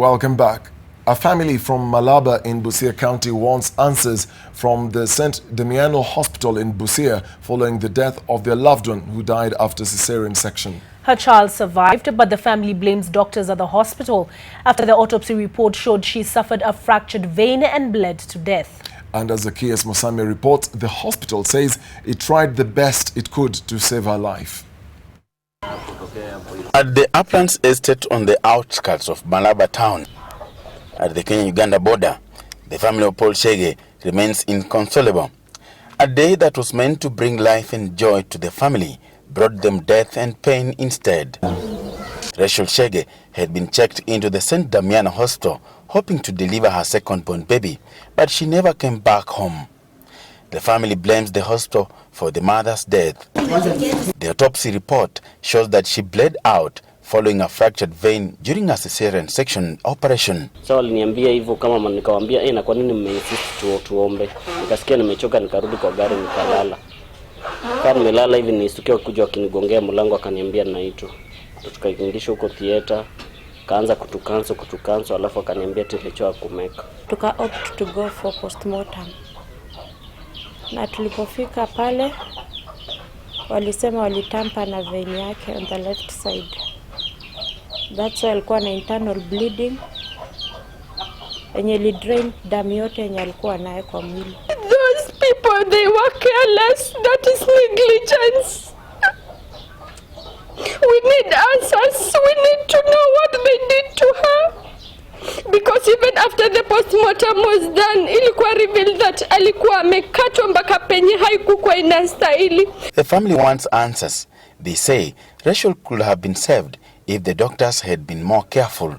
Welcome back. A family from Malaba in Busia County wants answers from the St. Damiano Hospital in Busia following the death of their loved one who died after cesarean section. Her child survived, but the family blames doctors at the hospital after the autopsy report showed she suffered a fractured vein and bled to death. And as Zacchaeus Musame reports, the hospital says it tried the best it could to save her life. At the Uplands Estate on the outskirts of Malaba town, at the Kenya-Uganda border, the family of Paul Shege remains inconsolable. A day that was meant to bring life and joy to the family brought them death and pain instead. Rachel Shege had been checked into the St. Damiano Hospital hoping to deliver her second-born baby, but she never came back home. The family blames the hospital for the mother's death. The autopsy report shows that she bled out following a fractured vein during a cesarean section operation. So waliniambia hivyo kama nikawaambia na kwa nini mmeinsist tuombe. Nikasikia nimechoka nikarudi kwa gari nikalala. Kama nimelala hivi nisikia kuja wakinigongea mlango akaniambia naitwa. Tukaingisha huko theater. Kaanza kutukanso alafu akaniambia tulichoa kumeka. Tuka opt to go for postmortem. Na tulipofika pale walisema walitampa na vein yake on the left side. That's why alikuwa na internal bleeding. Enye li drain damu yote yenye alikuwa nayo kwa mwili. Those people, they were careless. That is negligence. We need answers. We need to know what they did to her. Because even after the postmortem was done, ilikuwa revealed that alikuwa amekatwa mpaka penye haikuwa inastahili. The family wants answers. They say Rachel could have been saved if the doctors had been more careful.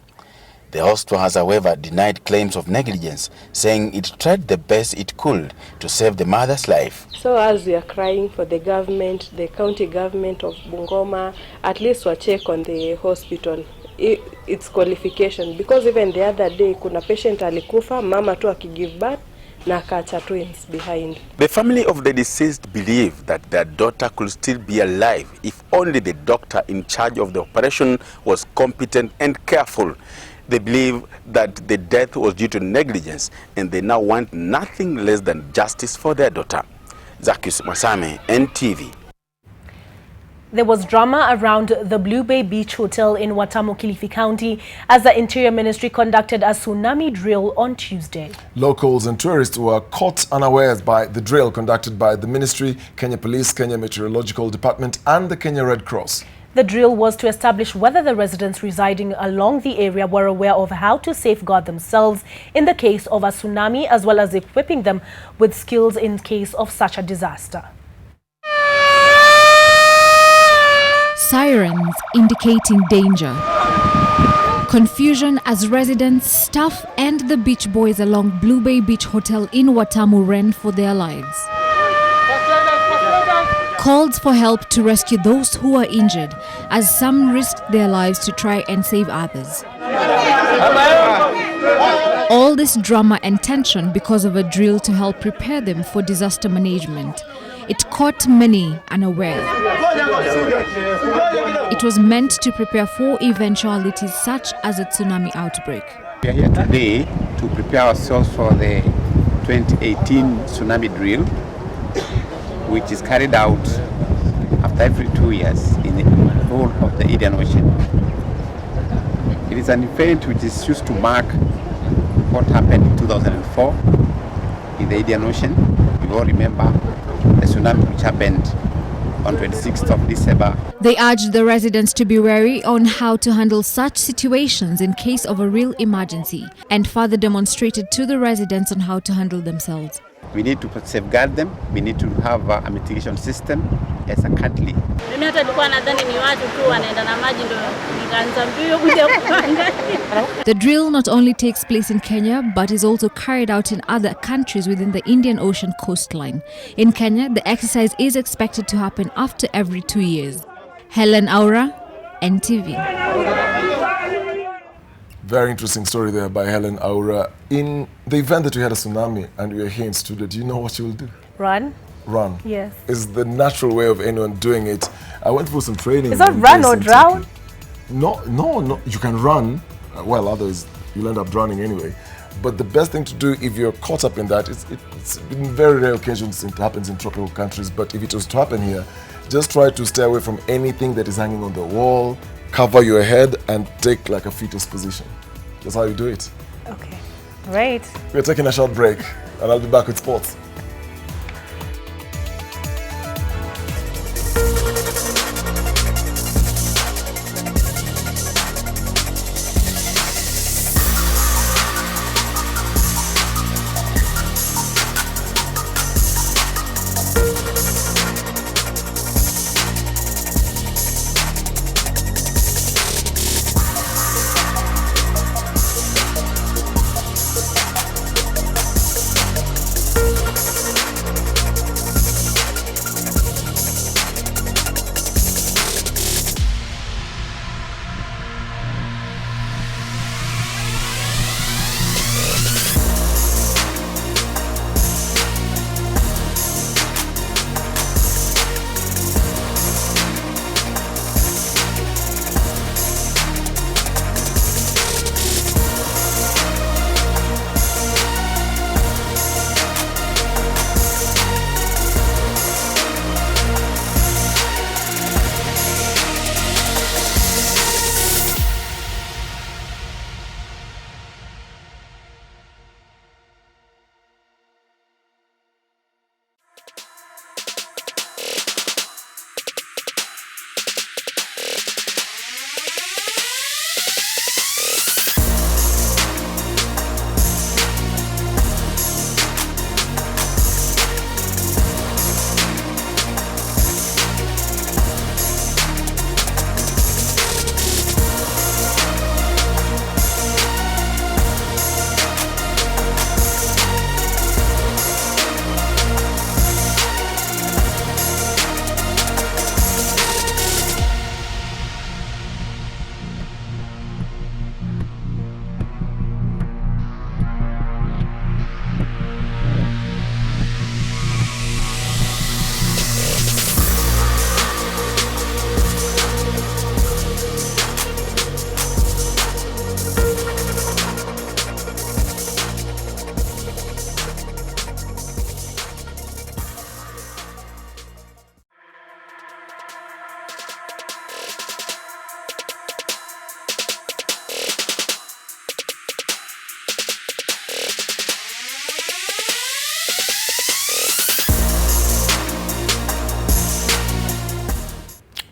The hospital has, however, denied claims of negligence, saying it tried the best it could to save the mother's life. So as we are crying for the government, the county government of Bungoma, at least we check on the hospital, its qualification. Because even the other day, kuna patient alikufa, mama tu akigive birth, na akacha twins behind. The family of the deceased believe that their daughter could still be alive if only the doctor in charge of the operation was competent and careful. They believe that the death was due to negligence, and they now want nothing less than justice for their daughter. Zakis Masame, NTV. There was drama around the Blue Bay Beach Hotel in Watamu, Kilifi County as the Interior Ministry conducted a tsunami drill on Tuesday. Locals and tourists were caught unawares by the drill conducted by the Ministry, Kenya Police, Kenya Meteorological Department and the Kenya Red Cross. The drill was to establish whether the residents residing along the area were aware of how to safeguard themselves in the case of a tsunami, as well as equipping them with skills in case of such a disaster. Sirens indicating danger. Confusion as residents, staff and the beach boys along Blue Bay Beach Hotel in Watamu ran for their lives. Calls for help to rescue those who were injured, as some risked their lives to try and save others. All this drama and tension because of a drill to help prepare them for disaster management. It caught many unaware. It was meant to prepare for eventualities such as a tsunami outbreak. We are here today to prepare ourselves for the 2018 tsunami drill, which is carried out after every 2 years in the whole of the Indian Ocean. It is an event which is used to mark what happened in 2004 in the Indian Ocean. We all remember the tsunami which happened on 26th of December. They urged the residents to be wary on how to handle such situations in case of a real emergency, and further demonstrated to the residents on how to handle themselves. We need to safeguard them. We need to have a mitigation system as a country. The drill not only takes place in Kenya, but is also carried out in other countries within the Indian Ocean coastline. In Kenya, the exercise is expected to happen after every 2 years. Helen Aura, NTV. Very interesting story there by Helen Aura. In the event that we had a tsunami and we are here in studio, do you know what you will do? Run? Run. Yes. Is the natural way of anyone doing it. I went for some training. Is that run or drown? No. You can run. Well, others, you'll end up drowning anyway. But the best thing to do if you're caught up in that, it's in very rare occasions it happens in tropical countries, but if it was to happen here, just try to stay away from anything that is hanging on the wall, cover your head and take like a fetus position. That's how you do it. Okay. Right. We're taking a short break and I'll be back with sports.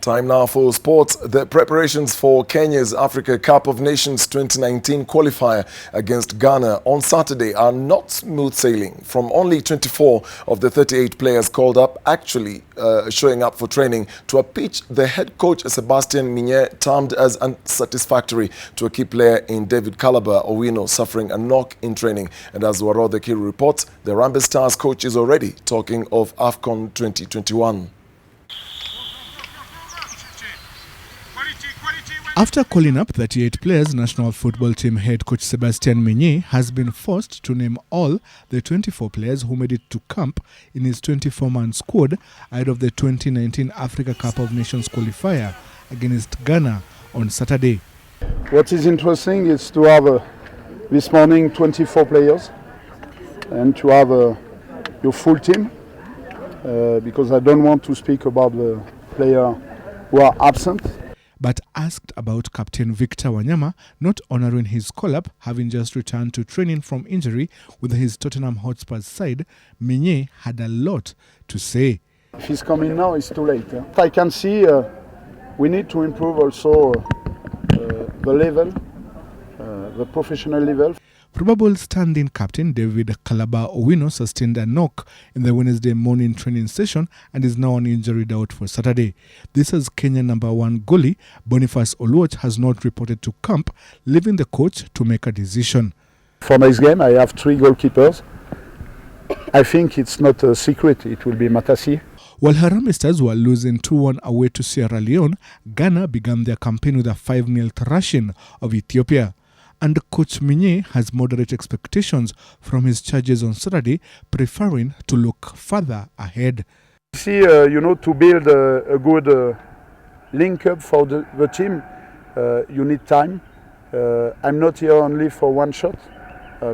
Time now for sports. The preparations for Kenya's Africa Cup of Nations 2019 qualifier against Ghana on Saturday are not smooth sailing. From only 24 of the 38 players called up actually showing up for training to a pitch the head coach Sebastian Minye termed as unsatisfactory to a key player in David Calabar Owino suffering a knock in training. And as Warode Kiru reports, the Harambee Stars coach is already talking of AFCON 2021. After calling up 38 players, national football team head coach Sebastian Minye has been forced to name all the 24 players who made it to camp in his 24-man squad ahead of the 2019 Africa Cup of Nations qualifier against Ghana on Saturday. What is interesting is to have this morning 24 players and to have your full team because I don't want to speak about the player who are absent. But asked about Captain Victor Wanyama not honouring his call-up, having just returned to training from injury with his Tottenham Hotspur side, Minye had a lot to say. If he's coming now, it's too late. I can see we need to improve also the level, the professional level. Probable stand-in captain David Calabar Owino sustained a knock in the Wednesday morning training session and is now on injury out for Saturday. This as Kenya #1 goalie Boniface Oluoch has not reported to camp, leaving the coach to make a decision. For next game, I have 3 goalkeepers. I think it's not a secret. It will be Matasi. While Harambee Stars were losing 2-1 away to Sierra Leone, Ghana began their campaign with a 5-0 thrashing of Ethiopia. And Coach Minye has moderate expectations from his charges on Saturday, preferring to look further ahead. See, to build a good link up for the team, you need time. I'm not here only for one shot.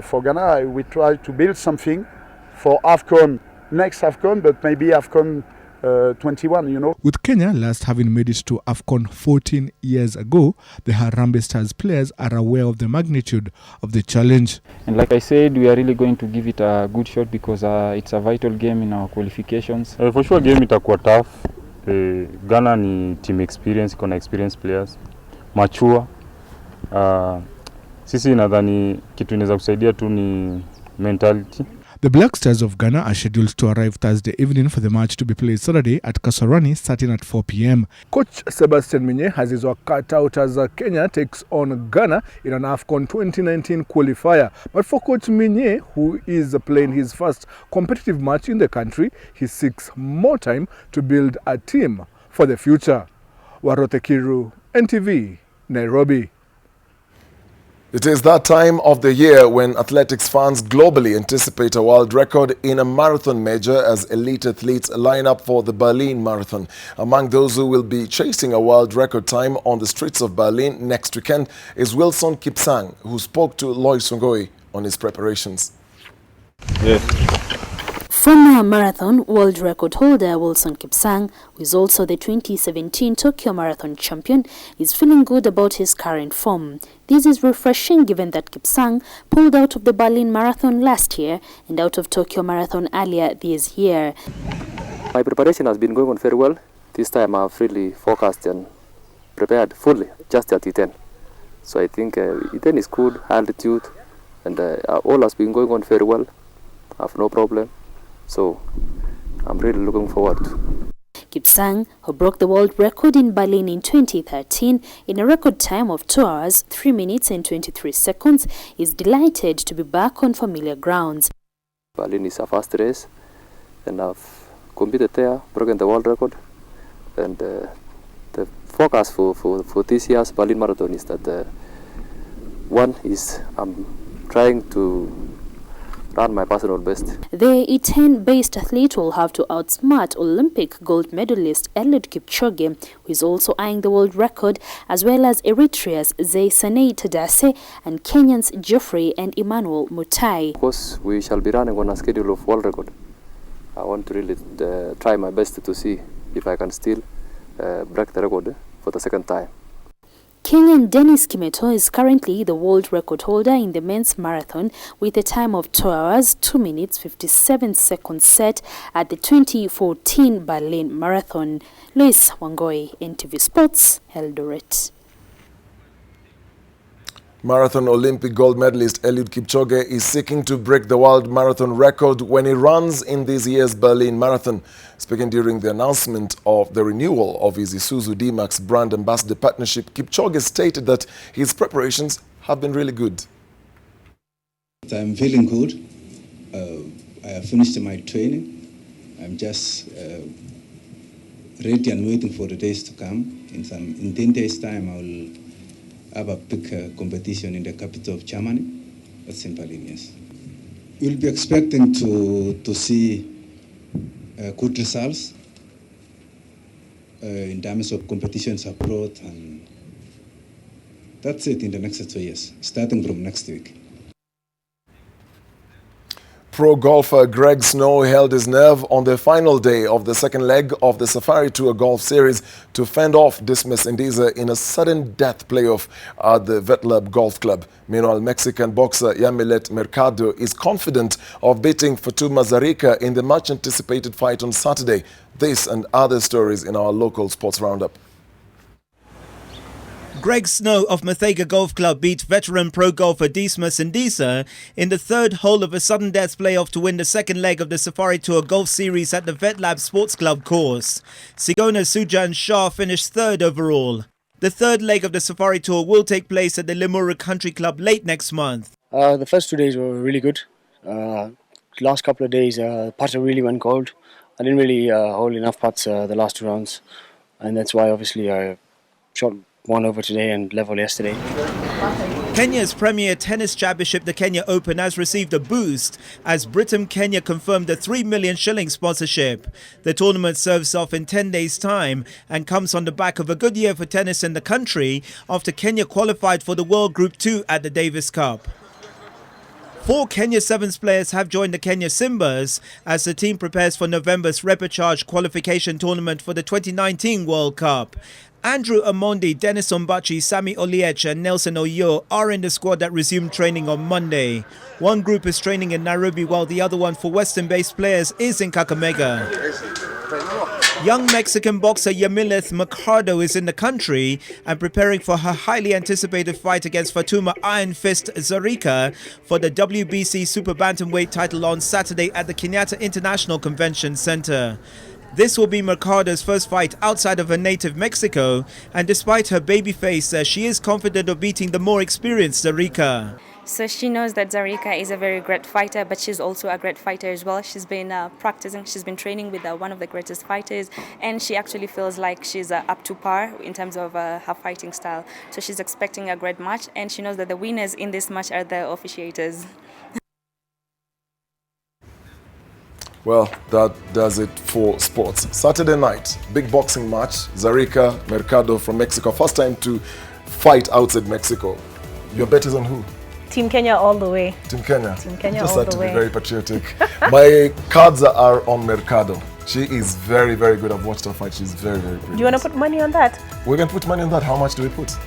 For Ghana, we try to build something for AFCON, next AFCON, but maybe AFCON 21, With Kenya last having made it to AFCON 14 years ago, the Harambee Stars players are aware of the magnitude of the challenge. And like I said, we are really going to give it a good shot because it's a vital game in our qualifications. For sure game itakuwa tough. Ghana ni team experience, iko na experienced players, mature. Sisi nadhani kitu inaweza kusaidia tu ni mentality. The Black Stars of Ghana are scheduled to arrive Thursday evening for the match to be played Saturday at Kasarani starting at 4 p.m. Coach Sebastian Minye has his work cut out as Kenya takes on Ghana in an AFCON 2019 qualifier. But for Coach Minye, who is playing his first competitive match in the country, he seeks more time to build a team for the future. Warode Kiru, NTV, Nairobi. It is that time of the year when athletics fans globally anticipate a world record in a marathon major as elite athletes line up for the Berlin Marathon. Among those who will be chasing a world record time on the streets of Berlin next weekend is Wilson Kipsang, who spoke to Lloyd Songoi on his preparations. Yes. Former marathon world record holder Wilson Kipsang, who is also the 2017 Tokyo Marathon champion, is feeling good about his current form. This is refreshing given that Kipsang pulled out of the Berlin Marathon last year and out of Tokyo Marathon earlier this year. My preparation has been going on very well. This time I've really focused and prepared fully, just at E10. So I think E10 is good, altitude, and all has been going on very well. I have no problem. So I'm really looking forward. Kipsang, who broke the world record in Berlin in 2013 in a record time of 2 hours, 3 minutes and 23 seconds, is delighted to be back on familiar grounds. Berlin is a fast race and I've competed there, broken the world record. And the focus for this year's Berlin Marathon is that one is I'm trying to run my personal best. The E10-based athlete will have to outsmart Olympic gold medalist Eliud Kipchoge, who is also eyeing the world record, as well as Eritrea's Zeisanei Tadase and Kenyans Geoffrey and Emmanuel Mutai. Of course, we shall be running on a schedule of world record. I want to really try my best to see if I can still break the record for the second time. Kenyan Dennis Kimeto is currently the world record holder in the men's marathon with a time of 2 hours, 2 minutes, 57 seconds set at the 2014 Berlin Marathon. Luis Wangoi, NTV Sports, Eldoret. Marathon Olympic gold medalist Eliud Kipchoge is seeking to break the world marathon record when he runs in this year's Berlin Marathon. Speaking during the announcement of the renewal of his Isuzu D-Max brand ambassador partnership, Kipchoge stated that his preparations have been really good. I'm feeling good. I have finished my training. I'm just ready and waiting for the days to come. In 10 days' time, I will have a big competition in the capital of Germany. That's in Berlin, yes. We'll be expecting to see good results in terms of competitions abroad, and that's it in the next 2 years, starting from next week. Pro golfer Greg Snow held his nerve on the final day of the second leg of the Safari Tour Golf Series to fend off Dismas Indiza in a sudden death playoff at the Vetlab Golf Club. Meanwhile, Mexican boxer Yamilet Mercado is confident of beating Fatuma Zarika in the much-anticipated fight on Saturday. This and other stories in our local sports roundup. Greg Snow of Mathega Golf Club beat veteran pro golfer Dismas Indiza in the third hole of a sudden death playoff to win the second leg of the Safari Tour Golf Series at the Vetlab Sports Club course. Sigona Sujan Shah finished third overall. The third leg of the Safari Tour will take place at the Limuru Country Club late next month. The first 2 days were really good. Last couple of days, putter really went cold. I didn't really hold enough putts the last 2 rounds, and that's why obviously I shot one over today and level yesterday. Kenya's premier tennis championship, the Kenya Open, has received a boost as Britain Kenya confirmed a 3 million shilling sponsorship. The tournament serves off in 10 days' time and comes on the back of a good year for tennis in the country after Kenya qualified for the World Group 2 at the Davis Cup. 4 Kenya Sevens players have joined the Kenya Simbas as the team prepares for November's repechage qualification tournament for the 2019 World Cup. Andrew Amondi, Dennis Ombachi, Sami Oliech and Nelson Oyo are in the squad that resumed training on Monday. One group is training in Nairobi while the other one for Western-based players is in Kakamega. Young Mexican boxer Yamileth Mercado is in the country and preparing for her highly anticipated fight against Fatuma Iron Fist Zarika for the WBC Super Bantamweight title on Saturday at the Kenyatta International Convention Center. This will be Mercado's first fight outside of her native Mexico, and despite her baby face, she is confident of beating the more experienced Zarika. So she knows that Zarika is a very great fighter, but she's also a great fighter as well. She's been practicing, she's been training with one of the greatest fighters, and she actually feels like she's up to par in terms of her fighting style. So she's expecting a great match, and she knows that the winners in this match are the officiators. Well, that does it for sports. Saturday night, big boxing match. Zarika Mercado from Mexico. First time to fight outside Mexico. Your bet is on who? Team Kenya all the way. Team Kenya. Team Kenya Just all had the to way. be very patriotic. My cards are on Mercado. She is very, very good. I've watched her fight. She's very, very good. Do you want to put money on that? We can put money on that. How much do we put?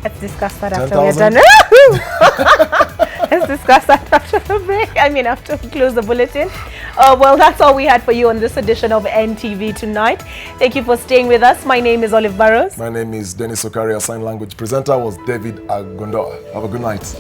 Let's discuss that 10,000? after we're done. Let's discuss that after the break. After we close the bulletin. Well, that's all we had for you on this edition of NTV tonight. Thank you for staying with us. My name is Olive Burrows. My name is Dennis Okari. Our sign language presenter was David Agondoa. Have a good night.